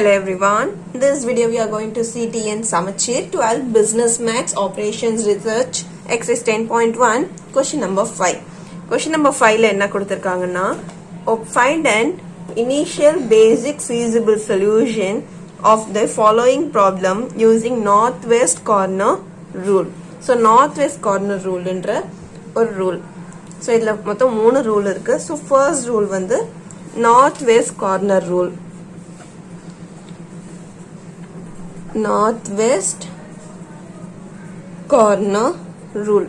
Hello everyone. In this video we are going to see TN Samachir 12 Business Maths Operations Research Exercise 10.1 question number 5. Question number 5 la enna kuduthirukanga find an initial basic feasible solution of the following problem using northwest corner rule. So northwest corner rule endra or rule. So idla mottham மூணு rule இருக்கு. So first rule வந்து northwest corner rule. Northwest corner rule.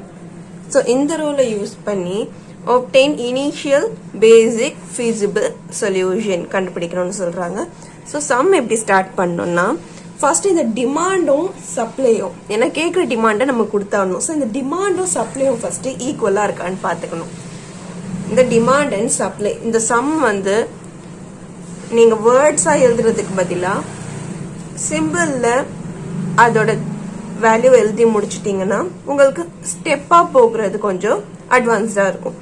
So in the rule use பண்ணி obtain initial basic feasible solution கண்டுபிடிக்கணும்னு சொல்றாங்க. So sum எப்படி start பண்ணனும்னா first இந்த டிமாண்டும் சப்ளையும் என்ன கேக்குற டிமாண்ட நம்ம கொடுத்தாகணும். So இந்த டிமாண்டும் சப்ளையும் first ஈக்குவலா இருக்கான்னு பாத்துக்கணும். இந்த டிமாண்ட் அண்ட் சப்ளை இந்த சம் வந்து நீங்க வேர்ட்ஸா எழுதுறதுக்கு பதிலா சிம்பிள்ல அதோட வேல்யூ எழுதி முடிச்சிட்டீங்கன்னா உங்களுக்கு ஸ்டெப்பா போகிறது கொஞ்சம் அட்வான்ஸ்டா இருக்கும்.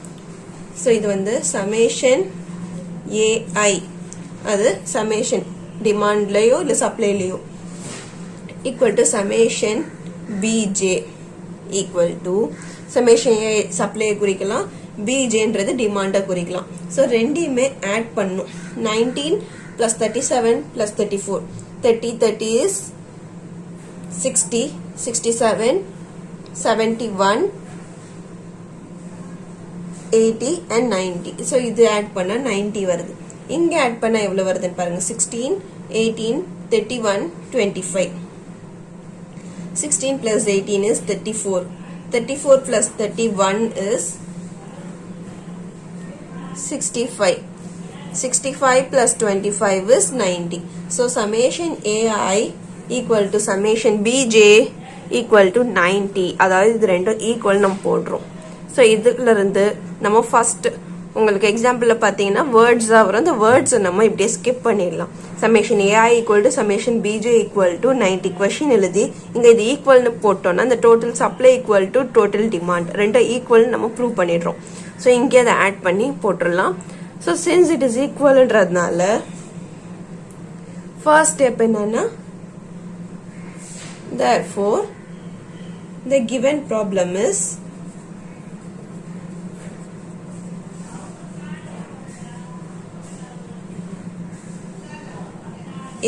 ஸோ இது வந்து சமேஷன் ஏஐ அது சமேஷன் டிமாண்ட்லயோ இல்ல சப்ளைலயோ equal to summation PJ equal to summation a சப்ளையை குறிக்கலாம், பிஜேன்றது டிமாண்டை குறிக்கலாம். ஸோ ரெண்டையுமே ஆட் பண்ணும். 19 plus 37 plus 34. 30 is 60, 67, 71, 80 and 90. So இது ஆட் பண்ணா 90 வருது. இங்க ஆட் பண்ணா எவ்வளவு வருதுன்னு பாருங்க. 16, 18, 31, 25. 16 plus 18 is 34. 34 plus 31 is 65. 65 plus 25 is 90. So summation AI equal to summation BJ equal to 90. அதாவது இது ரெண்டும் ஈக்குவல் நம்ம போடுறோம். ஸோ இதுல இருந்து நம்ம ஃபர்ஸ்ட் உங்களுக்கு எக்ஸாம்பிள்ல பாத்தீங்கன்னா வேர்ட்ஸ் தான் வரும். அந்த வேர்ட்ஸ் நம்ம இப்படியே ஸ்கிப் பண்ணிடலாம். Summation AI equal to summation PJ equal to 90 question எழுதி இங்க இது ஈக்குவல்னு போட்டோம்னா அந்த total supply equal to total demand ரெண்டும் ஈக்குவல் நம்ம ப்ரூவ் பண்ணிடுறோம். ஸோ இங்கே அதை ஆட் பண்ணி போட்டுடலாம். So since it is equal ன்றதுனால first step என்னன்னா therefore the given problem is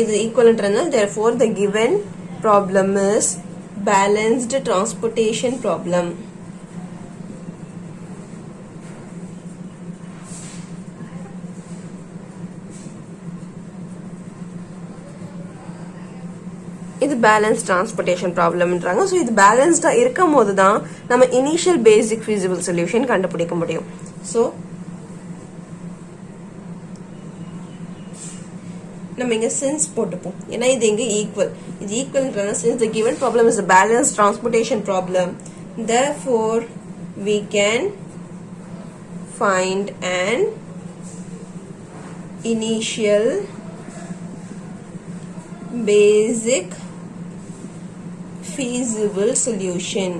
இது equal ன்றதுனால therefore the given problem is balanced transportation problem. இது பேலன்ஸ் டிரான்ஸ்போர்ட்டேஷன் ப்ராப்ளம்ன்றாங்க. ஸோ இது பேலன்ஸ்டா இருக்கும் போது தான் நம்ம இனிஷியல் பேசிக் ஃபீசிபிள் சொல்யூஷன் கண்டுபிடிக்க முடியும். ஸோ நம்ம இங்க சின்ஸ் போட்டுப்போம். ஏன்னா இது இங்க ஈக்குவல், இது ஈக்குவல்ன்றதுனால since the given problem is a balanced transportation problem, therefore we can find an initial basic feasible solution.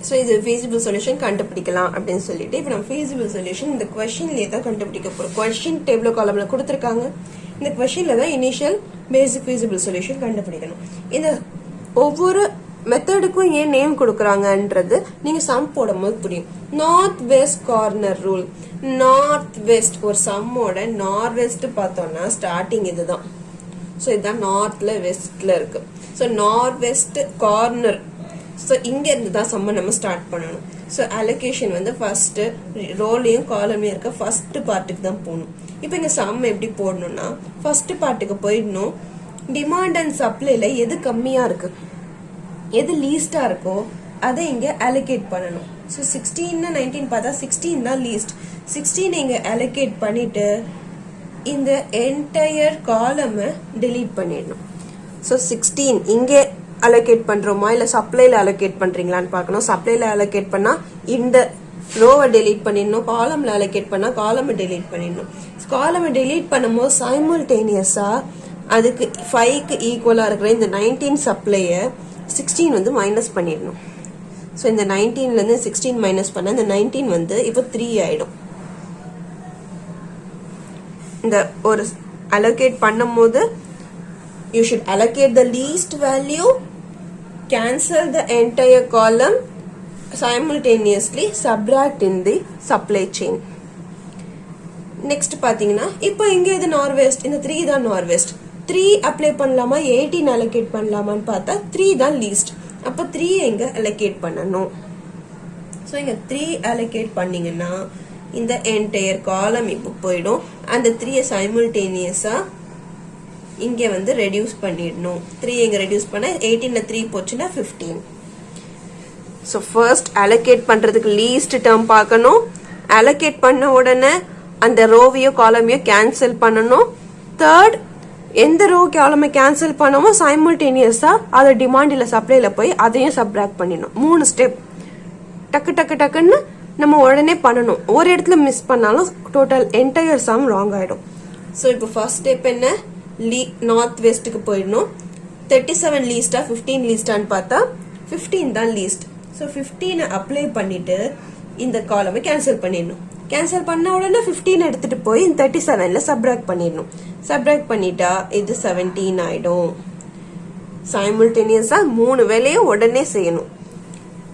So இது feasible solution கண்டுபிடிக்கலாம் அப்படின்னு சொல்லிட்டு இப்போ நம்ம feasible solution இந்த questionலயே தான் கண்டுபிடிக்க போறோம். question table columnல கொடுத்திருக்காங்க. இந்த questionல தான் initial basic feasible solution கண்டுபிடிக்கணும். இந்த ஒவ்வொரு மெத்தடுக்கும் ஏன் நேம் கொடுக்கறாங்கன்றது நீங்க சம் போடும்போது புரியும். North west corner rule. North west ஒரு சம்மோட நார்த் வெஸ்ட் பார்த்தோம்னா ஸ்டார்டிங் இதுதான். ஸோ இதுதான் நார்த்ல வெஸ்ட்ல இருக்கு. So north west corner. So இங்க இருந்து தான் சம்ம நம்ம ஸ்டார்ட் பண்ணணும். ஸோ அலோகேஷன் வந்து ஃபர்ஸ்ட் ரோலையும் காலமையும் இருக்க ஃபர்ஸ்ட் பார்ட்டுக்கு தான் போகணும். இப்போ இங்க சம் எப்படி போடணும்னா ஃபர்ஸ்ட் பார்ட்டுக்கு போயிடணும். டிமாண்ட் அண்ட் சப்ளைல எது கம்மியா இருக்கு, எது லீஸ்டா இருக்கோ அதை இங்க அலோகேட் பண்ணணும். ஸோ 16 19 பார்த்தா 16 தான் லீஸ்ட். 16 இங்க அலோகேட் பண்ணிட்டு இந்த என்டையர் காலமை டெலீட் பண்ணிடணும். ஸோ 16 இங்கே அலோகேட் பண்றோமா இல்ல சப்ளைல அலோகேட் பண்றீங்களான்னு பார்க்கணும். சப்ளைல அலோகேட் பண்ணா இந்த ரோவை டெலீட் பண்ணிடணும், காலம்ல அலோகேட் பண்ணா காலமை டெலீட் பண்ணிடணும். காலமை டெலீட் பண்ணும்போது சைமல்டேனியஸா அதுக்கு 5க்கு ஈக்குவலா இருக்கிற இந்த 19 சப்ளைய 16 வந்து மைனஸ் பண்ணிடணும். ஸோ இந்த 19ல இருந்து 16 மைனஸ் பண்ண இந்த 19 வந்து இப்போ 3 ஆயிடும். இந்த ஒரு allocate பண்ணும்போது you should allocate the least value, cancel the entire column, simultaneously subtract in the supply chain. Next பாத்தீங்கன்னா இப்போ இங்க இது நார்வெஸ்ட், இந்த 3 தான் நார்வெஸ்ட். 3 அப்ளை பண்ணலாமா 18 allocate பண்ணலாமான்னு பார்த்தா 3 தான் லீஸ்ட். அப்போ 3 எங்க allocate பண்ணணும். ஸோ இங்க 3 allocate பண்ணீங்கன்னா இந்த என்டையர் காலம் இப்போ போயிடும். அந்த 3 சைமல்டேனியஸா இங்க வந்து ரெடியூஸ் பண்ணிடணும். 3 எங்க ரெடியூஸ் பண்ணா 18ல 3 போச்சுன்னா 15. ஸோ ஃபர்ஸ்ட் allocate பண்றதுக்கு லீஸ்ட் டேர்ம் பார்க்கணும். allocate பண்ண உடனே அந்த ரோவையோ காலமையோ கேன்சல் பண்ணணும். தேர்ட், எந்த ரோ காலமை கேன்சல் பண்ணமோ சைமல்டேனியஸா அதை டிமாண்ட் இல்ல சப்ளைல போய் அதையும் சப்ராக்ட் பண்ணிடணும். 3 ஸ்டெப் டக்கு டக்கு டக்குன்னு நம்ம உடனே பண்ணணும். ஒரு இடத்துல மிஸ் பண்ணாலும் டோட்டல் என்டையர் சம் ராங் ஆயிடும். ஸோ இப்போ ஃபர்ஸ்ட் ஸ்டெப் என்ன, நார்த் வெஸ்ட்டுக்கு போயிடணும். 37 லீஸ்டா 15 லீஸ்டான்னு பார்த்தா 15 தான் லீஸ்ட். ஸோ 15 அப்ளை பண்ணிட்டு இந்த காலமை கேன்சல் பண்ணிடணும். கேன்சல் பண்ண உடனே 15 எடுத்துட்டு போய் 37ல சப்ராக்ட் பண்ணிடணும். சப்ராக்ட் பண்ணிட்டா இது 17 ஆயிடும். சைமல்டேனியஸா 3 வேலையும் உடனே செய்யணும்.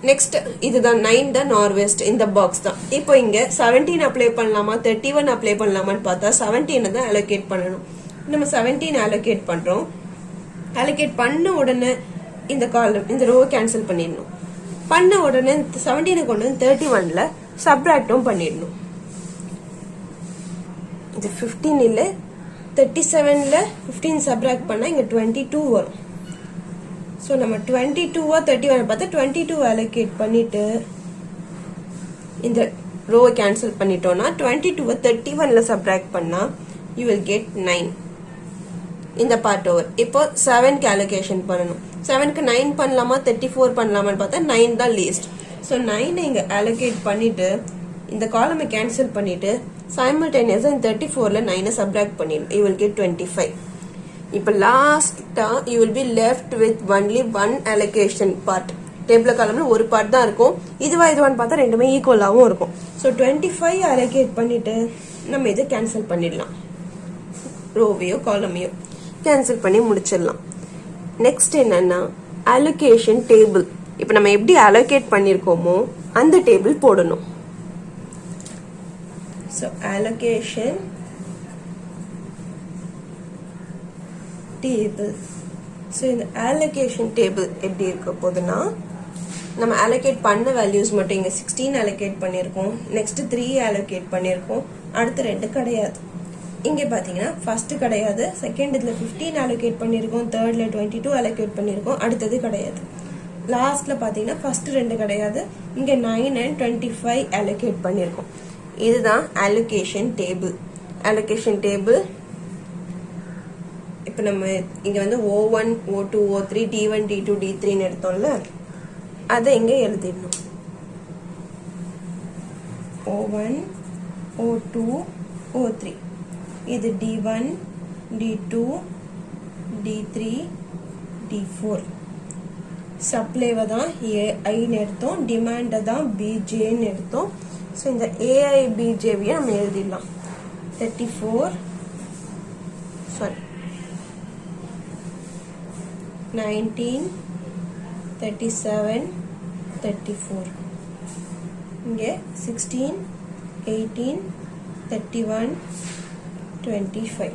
நெக்ஸ்ட் இதுதான் 9 தான் நார்வெஸ்ட், இந்த பாக்ஸ் தான். இப்போ இங்க 17 அப்ளை பண்ணலாமா 31 அப்ளை பண்ணலாமான்னு பார்த்தா 17 தான் allocate பண்ணணும். நம்ம 17 allocate பண்றோம். allocate பண்ண உடனே இந்த காலம் இந்த ரோ கேன்சல் பண்ணிடணும். பண்ண உடனே 17 கொண்டு வந்து 31ல சப்ராக்டும் பண்ணிடணும். இது 15 இல்ல 37ல 15 சப்ராக்ட் பண்ணா இங்க 22 வரும். சோ நம்ம 22 31 பார்த்தா 22 allocate பண்ணிட்டு இந்த ரோ கேன்சல் பண்ணிட்டோம்னா 22 31ல சப்ராக்ட் பண்ணா you will get 9. இந்த பார்ட் ஓவர். இப்போ 7க்கு allocation பண்ணணும். 7க்கு 9 பண்ணலாமா 34 பண்ணலாமான்னு பார்த்தா 9 தான் லீஸ்ட். ஸோ 9 இங்க allocate பண்ணிட்டு இந்த காலமை கேன்சல் பண்ணிட்டு simultaneously 34ல 9 சப்ராக்ட் பண்ணிடணும். you will get 25. இப்போ லாஸ்டா you will be left with only one allocation part. Table காலம்ல ஒரு பார்ட் தான் இருக்கும். இதுவான்னு பார்த்தா ரெண்டுமே ஈக்குவலாவும் இருக்கும். ஸோ 25 allocate பண்ணிட்டு நம்ம இதை கேன்சல் பண்ணிடலாம். ரோவையோ காலமையோ கேன்சல் பண்ணி முடிச்சிடலாம். நெக்ஸ்ட் என்னன்னா allocation டேபிள். இப்போ நம்ம எப்படி allocate பண்ணிருக்கோமோ அந்த டேபிள் போடணும். So allocation table. ஸோ இந்த allocation டேபிள் எப்படி இருக்க போகுதுன்னா நம்ம allocate பண்ண வேல்யூஸ் மட்டும் இங்க 16 allocate பண்ணிருக்கோம். நெக்ஸ்ட் 3 allocate பண்ணிருக்கோம். அடுத்து 2 கிடையாது. இங்க பாத்தீங்கன்னா ஃபர்ஸ்ட் கிடையாது, செகண்ட் இதுல 15 allocate பண்ணிருக்கோம், தேர்ட்ல 22 allocate பண்ணிருக்கோம், அடுத்தது கிடையாது. லாஸ்ட்ல பாத்தீங்கன்னா ஃபர்ஸ்ட் 2 கிடையாது, இங்க 9 and 25 allocate பண்ணிருக்கோம். இதுதான் allocation டேபிள். allocation டேபிள் இப்போ நம்ம இங்க வந்து O1 O2 O3 D1 D2 D3 ன்னு எடுத்தோம்ல, அதை இங்க எழுதிடணும். O1 O2 O3 இது D1 D2 D3 D4. சப்ளைவை தான் ஏஐன்னு எடுத்தோம், டிமாண்டை தான் பிஜேன்னு எடுத்தோம். ஸோ இந்த ஏஐ பிஜேவியை நம்ம எழுதிடலாம். 19 37 34 இங்கே 16 18 31 25.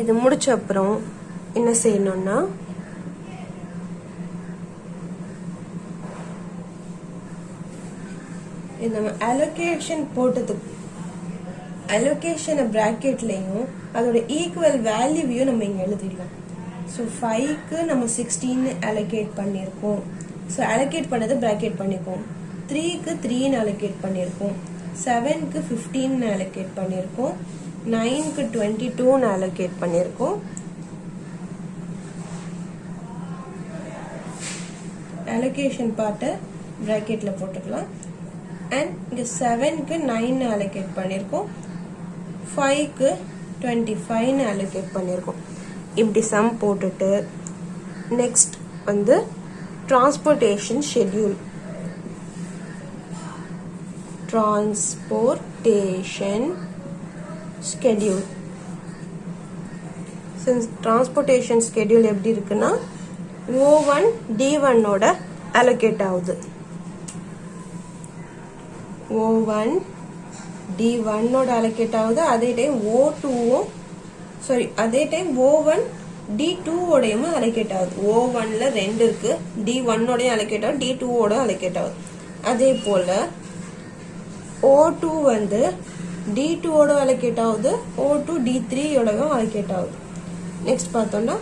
இது முடிச்ச அப்புறம் என்ன செய்யணும்னா நம்ம allocation போட்டதுக்கு allocation பிராக்கெட்லயும் அதோட ஈக்குவல் வேல்யூவையும் நம்ம இங்க எழுதிடலாம். ஸோ 5க்கு நம்ம 16 allocate பண்ணியிருக்கோம். ஸோ allocate பண்ணது பிராக்கெட் பண்ணிக்கோம். 3க்கு 3 allocate பண்ணியிருக்கோம். 7க்கு 15 allocate பண்ணியிருக்கோம். 9க்கு 22 allocate பண்ணியிருக்கோம். allocation பார்ட்டை பிராக்கெட்ல போட்டுக்கலாம். அண்ட் இங்க 7க்கு 9 allocate பண்ணியிருக்கோம். 5க்கு 25 allocate பண்ணியிருக்கோம். இப்படி சம் போட்டுட்டு நெக்ஸ்ட் வந்து transportation schedule. Transportation schedule. Since transportation schedule எப்படி இருக்குன்னா O1 D1 ஓட allocate ஆகுது. O1 D1 ஓட allocate ஆகுது. அதே டைம் O2 அதே டைம் O1 D2 ஓடையும் allocate ஆகுது. O1 ல 2 இருக்கு, D1 ஓடையும் allocate ஆகுது, D2 ஓட allocate ஆகுது. அதே போல O2 வந்து D2 ஓட allocate ஆகுது, O2 D3 ஓடவும் allocate ஆகுது. நெக்ஸ்ட் பார்த்தோம்னா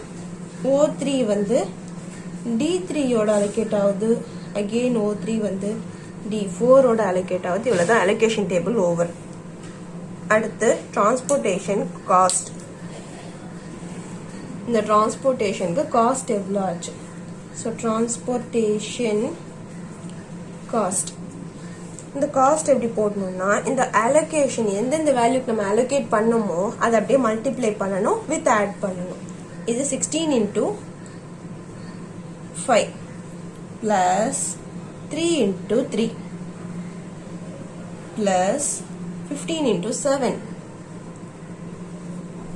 O3 வந்து D3 ஓட allocate ஆகுது, அகெயின் O3 வந்து D4 ஓட allocate ஆகுது. இவ்வளவுதான் allocation table ஓவர். அடுத்து transportation cost. இந்த டிரான்ஸ்போர்ட்டேஷனுக்கு காஸ்ட் எவ்வளோ ஆச்சு? ஸோ டிரான்ஸ்போர்ட்டேஷன் காஸ்ட், இந்த காஸ்ட் எப்படி போடணும்னா இந்த அலோகேஷன் எந்தெந்த வேல்யூக்கு நம்ம அலோகேட் பண்ணோமோ அதை அப்படியே மல்டிப்ளை பண்ணணும் வித் ஆட் பண்ணணும். இது 16 into 5 plus 3 into 3 plus 15 into 7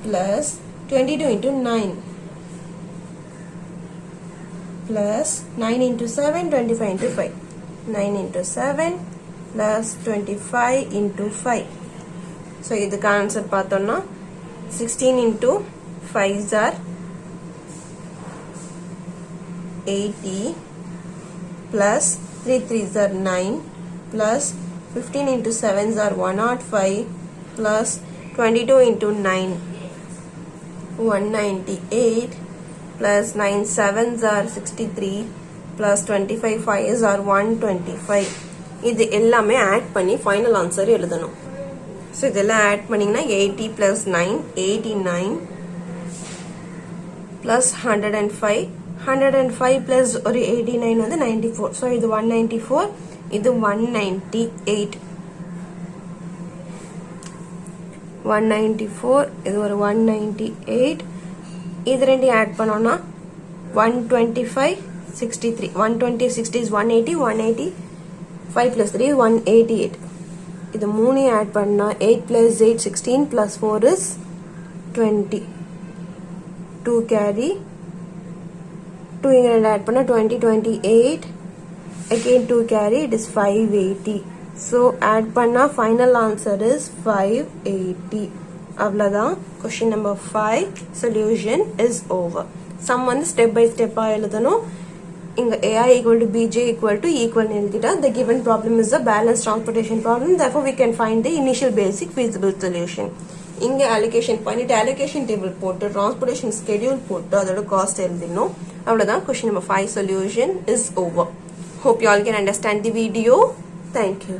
plus 22 into 9 plus 9 into 7, 25 into 5. 9 into 7 plus 25 into 5. So, இதுக்கு ஆன்சர் பார்த்தோம்னா 16 into 5s are 80 plus 3 3s are 9 plus 15 into 7s are 105 plus 22 into 9 198 plus 9 7s are 63 plus 25 5s are 125. இது எல்லாமே add பண்ணி final answer எழுதணும். So இதெல்லாம் add பண்ணிங்கன்னா 80 plus 9 89 plus 105 105 plus ஒரு 89 வந்து 94. ஸோ இது 194, இது 198 194, இது ஒரு 198. இது ரெண்டையும் ஆட் பண்ணோம்னா 125 63. 120 60 is 180, 180 5 plus 3 188. இது மூணையும் ஆட் பண்ணா 8 plus 8 16 plus 4 is 20. 2 carry 2 இங்க ஆட் பண்ணா 20 28. Again 2 carry, it is 580. So add பண்ணா final answer is 580. அவ்வளவுதான். Question number 5 solution is over. Sum வந்து step by step எழுதணும். இங்க AI equal to BJ equal to equal எழுதிட்டா the given problem is a balanced transportation problem. Therefore we can find the initial basic feasible solution. இங்க allocation பண்ணிட்டு allocation table போட்டு transportation schedule போட்டு அதோட cost எழுதிடணும். அவ்வளவுதான். Question number 5 solution is over. Hope you all can understand the video. Thank you.